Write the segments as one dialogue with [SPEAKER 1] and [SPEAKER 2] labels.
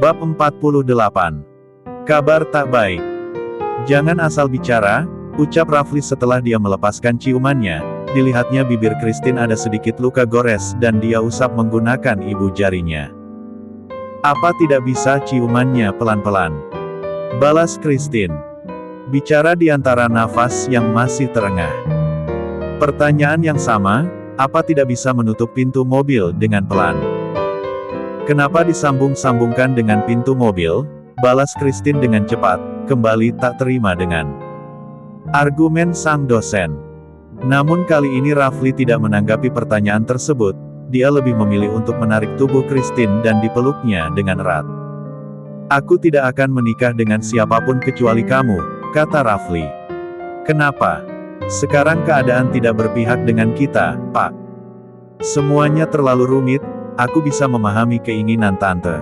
[SPEAKER 1] Bab 48. Kabar tak baik. Jangan asal bicara, ucap Rafli setelah dia melepaskan ciumannya. Dilihatnya bibir Christine ada sedikit luka gores dan dia usap menggunakan ibu jarinya. Apa tidak bisa ciumannya pelan-pelan? Balas Christine. Bicara di antara nafas yang masih terengah. Pertanyaan yang sama, apa tidak bisa menutup pintu mobil dengan pelan? Kenapa disambung-sambungkan dengan pintu mobil? Balas Christine dengan cepat, kembali tak terima dengan argumen sang dosen. Namun kali ini Rafli tidak menanggapi pertanyaan tersebut, dia lebih memilih untuk menarik tubuh Christine dan dipeluknya dengan erat. Aku tidak akan menikah dengan siapapun kecuali kamu, kata Rafli. Kenapa? Sekarang keadaan tidak berpihak dengan kita, Pak. Semuanya terlalu rumit, aku bisa memahami keinginan tante.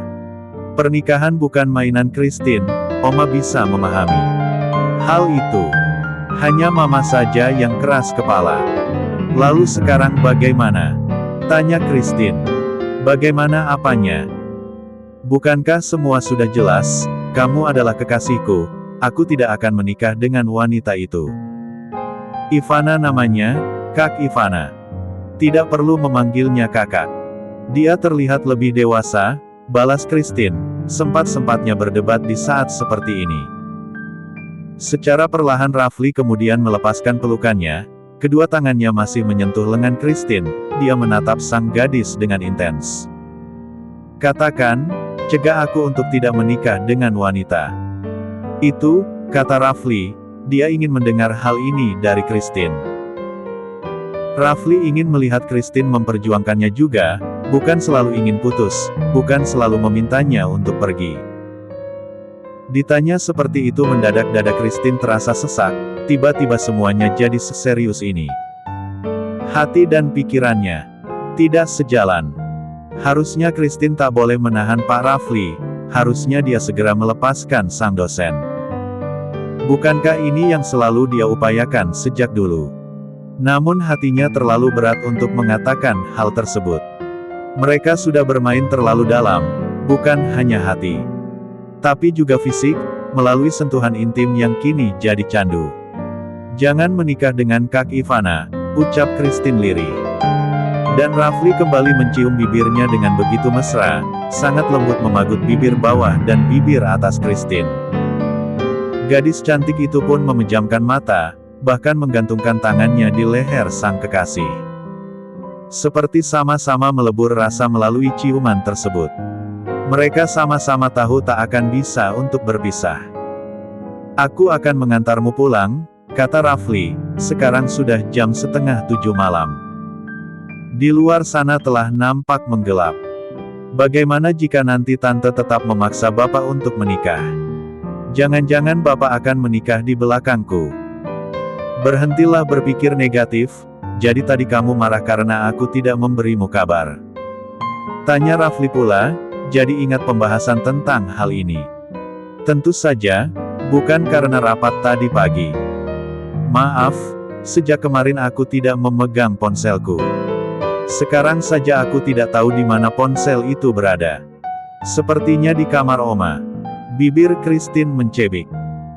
[SPEAKER 1] Pernikahan bukan mainan Christine, Oma bisa memahami hal itu. Hanya mama saja yang keras kepala. Lalu sekarang bagaimana? Tanya Christine. Bagaimana apanya? Bukankah semua sudah jelas? Kamu adalah kekasihku, aku tidak akan menikah dengan wanita itu. Ivana namanya, Kak Ivana. Tidak perlu memanggilnya kakak. Dia terlihat lebih dewasa, balas Christine, sempat-sempatnya berdebat di saat seperti ini. Secara perlahan Rafli kemudian melepaskan pelukannya, kedua tangannya masih menyentuh lengan Christine, dia menatap sang gadis dengan intens. Katakan, cegah aku untuk tidak menikah dengan wanita itu, kata Rafli, dia ingin mendengar hal ini dari Christine. Rafli ingin melihat Christine memperjuangkannya juga, bukan selalu ingin putus, bukan selalu memintanya untuk pergi. Ditanya seperti itu mendadak dada Christine terasa sesak, tiba-tiba semuanya jadi seserius ini. Hati dan pikirannya tidak sejalan. Harusnya Christine tak boleh menahan Pak Rafli, harusnya dia segera melepaskan sang dosen. Bukankah ini yang selalu dia upayakan sejak dulu? Namun hatinya terlalu berat untuk mengatakan hal tersebut. Mereka sudah bermain terlalu dalam, bukan hanya hati, tapi juga fisik, melalui sentuhan intim yang kini jadi candu. Jangan menikah dengan Kak Ivana, ucap Christine lirih. Dan Rafli kembali mencium bibirnya dengan begitu mesra, sangat lembut memagut bibir bawah dan bibir atas Christine. Gadis cantik itu pun memejamkan mata, bahkan menggantungkan tangannya di leher sang kekasih. Seperti sama-sama melebur rasa melalui ciuman tersebut. Mereka sama-sama tahu tak akan bisa untuk berpisah. Aku akan mengantarmu pulang, kata Rafli, sekarang sudah jam 6:30 malam. Di luar sana telah nampak menggelap. Bagaimana jika nanti tante tetap memaksa bapak untuk menikah? Jangan-jangan bapak akan menikah di belakangku. Berhentilah berpikir negatif, jadi tadi kamu marah karena aku tidak memberimu kabar. Tanya Rafli pula. Jadi ingat pembahasan tentang hal ini. Tentu saja, bukan karena rapat tadi pagi. Maaf, sejak kemarin aku tidak memegang ponselku. Sekarang saja aku tidak tahu di mana ponsel itu berada. Sepertinya di kamar Oma. Bibir Christine mencebik.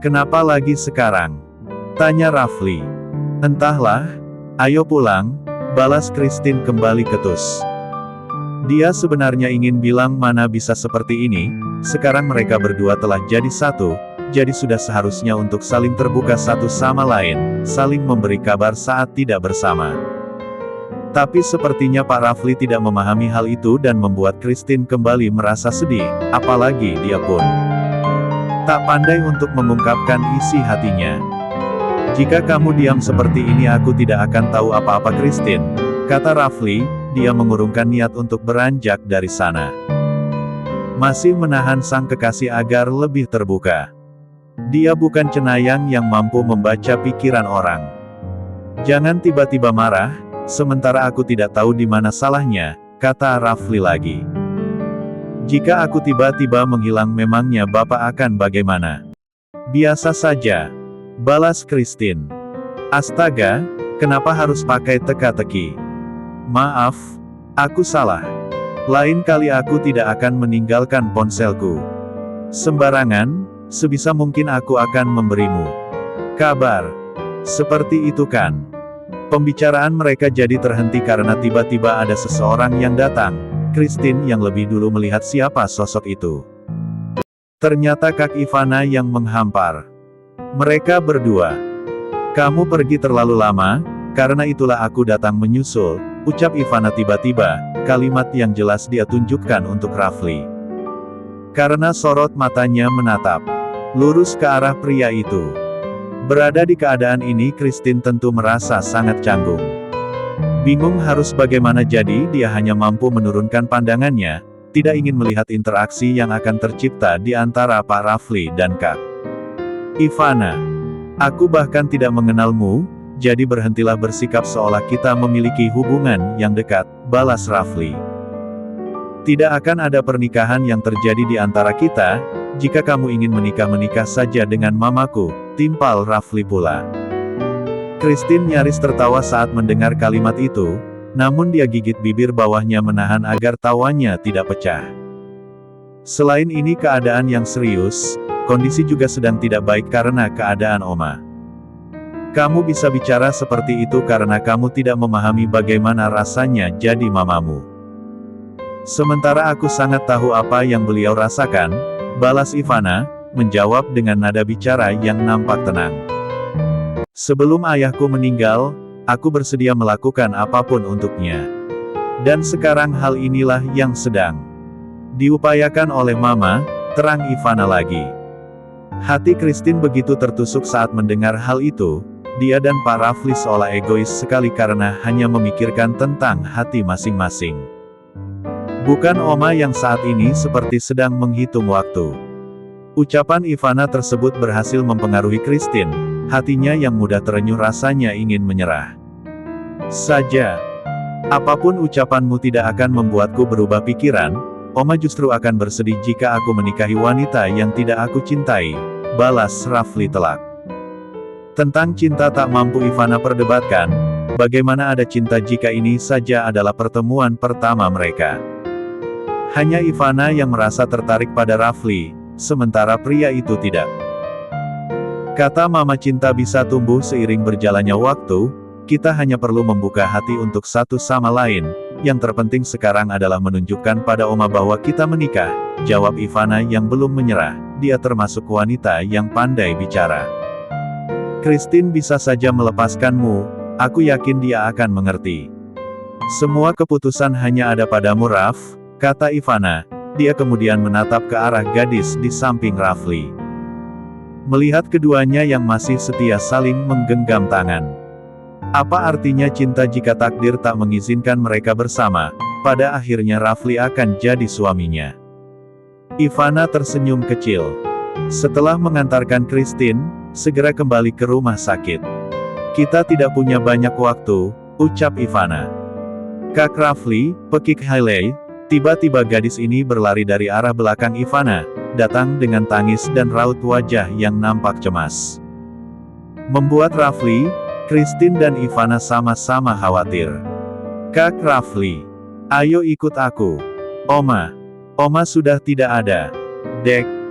[SPEAKER 1] Kenapa lagi sekarang? Tanya Rafli. Entahlah, ayo pulang, balas Christine kembali ketus. Dia sebenarnya ingin bilang mana bisa seperti ini, sekarang mereka berdua telah jadi satu, jadi sudah seharusnya untuk saling terbuka satu sama lain, saling memberi kabar saat tidak bersama. Tapi sepertinya Pak Rafli tidak memahami hal itu dan membuat Christine kembali merasa sedih, apalagi dia pun tak pandai untuk mengungkapkan isi hatinya. Jika kamu diam seperti ini aku tidak akan tahu apa-apa Christine, kata Rafli. Dia mengurungkan niat untuk beranjak dari sana. Masih menahan sang kekasih agar lebih terbuka. Dia bukan cenayang yang mampu membaca pikiran orang. Jangan tiba-tiba marah, sementara aku tidak tahu di mana salahnya, kata Rafli lagi. Jika aku tiba-tiba menghilang memangnya bapak akan bagaimana? Biasa saja, balas Christine. Astaga, kenapa harus pakai teka-teki? Maaf, aku salah. Lain kali aku tidak akan meninggalkan ponselku. Sembarangan, sebisa mungkin aku akan memberimu kabar. Seperti itu kan? Pembicaraan mereka jadi terhenti karena tiba-tiba ada seseorang yang datang. Christine yang lebih dulu melihat siapa sosok itu. Ternyata Kak Ivana yang menghampar mereka berdua. Kamu pergi terlalu lama, karena itulah aku datang menyusul, ucap Ivana tiba-tiba, kalimat yang jelas dia tunjukkan untuk Rafli. Karena sorot matanya menatap lurus ke arah pria itu. Berada di keadaan ini Christine tentu merasa sangat canggung. Bingung harus bagaimana, jadi dia hanya mampu menurunkan pandangannya, tidak ingin melihat interaksi yang akan tercipta di antara Pak Rafli dan Kak Ivana. Aku bahkan tidak mengenalmu, jadi berhentilah bersikap seolah kita memiliki hubungan yang dekat, balas Rafli. Tidak akan ada pernikahan yang terjadi di antara kita, jika kamu ingin menikah saja dengan mamaku, timpal Rafli pula. Christine nyaris tertawa saat mendengar kalimat itu, namun dia gigit bibir bawahnya menahan agar tawanya tidak pecah. Selain ini keadaan yang serius, kondisi juga sedang tidak baik karena keadaan Oma. Kamu bisa bicara seperti itu karena kamu tidak memahami bagaimana rasanya jadi mamamu. Sementara aku sangat tahu apa yang beliau rasakan, balas Ivana, menjawab dengan nada bicara yang nampak tenang. Sebelum ayahku meninggal, aku bersedia melakukan apapun untuknya. Dan sekarang hal inilah yang sedang diupayakan oleh Mama, terang Ivana lagi. Hati Christine begitu tertusuk saat mendengar hal itu, dia dan Pak Rafli seolah egois sekali karena hanya memikirkan tentang hati masing-masing. Bukan Oma yang saat ini seperti sedang menghitung waktu. Ucapan Ivana tersebut berhasil mempengaruhi Christine, hatinya yang mudah terenyuh rasanya ingin menyerah saja. Apapun ucapanmu tidak akan membuatku berubah pikiran, Oma justru akan bersedih jika aku menikahi wanita yang tidak aku cintai, balas Rafli telak. Tentang cinta tak mampu Ivana perdebatkan, bagaimana ada cinta jika ini saja adalah pertemuan pertama mereka. Hanya Ivana yang merasa tertarik pada Rafli, sementara pria itu tidak. Kata Mama, cinta bisa tumbuh seiring berjalannya waktu, kita hanya perlu membuka hati untuk satu sama lain, yang terpenting sekarang adalah menunjukkan pada Oma bahwa kita menikah, jawab Ivana yang belum menyerah, dia termasuk wanita yang pandai bicara. Christine bisa saja melepaskanmu, aku yakin dia akan mengerti. Semua keputusan hanya ada padamu Raf, kata Ivana, dia kemudian menatap ke arah gadis di samping Rafli. Melihat keduanya yang masih setia saling menggenggam tangan. Apa artinya cinta jika takdir tak mengizinkan mereka bersama, pada akhirnya Rafli akan jadi suaminya. Ivana tersenyum kecil. Setelah mengantarkan Christine, segera kembali ke rumah sakit. Kita tidak punya banyak waktu, ucap Ivana. Kak Rafli, pekik Hailey. Tiba-tiba gadis ini berlari dari arah belakang Ivana, datang dengan tangis dan raut wajah yang nampak cemas. Membuat Rafli, Christine dan Ivana sama-sama khawatir. Kak Rafli, ayo ikut aku. Oma sudah tidak ada. Dek.